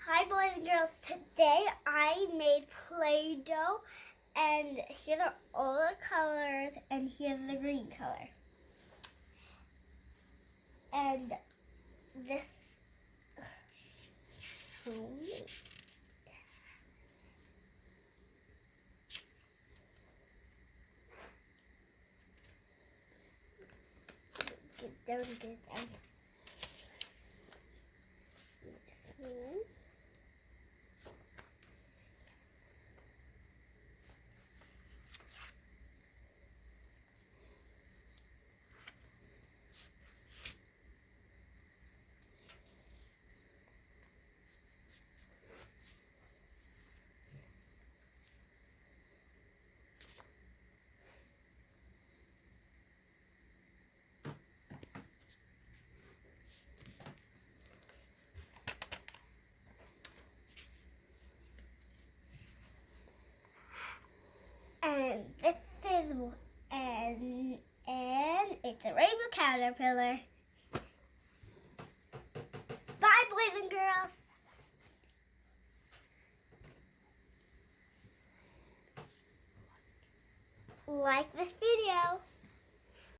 Hi boys and girls, today I made Play-Doh and here are all the colors and here's the green color. And this get down. And this is and it's a rainbow caterpillar. Bye boys and girls. Like this video.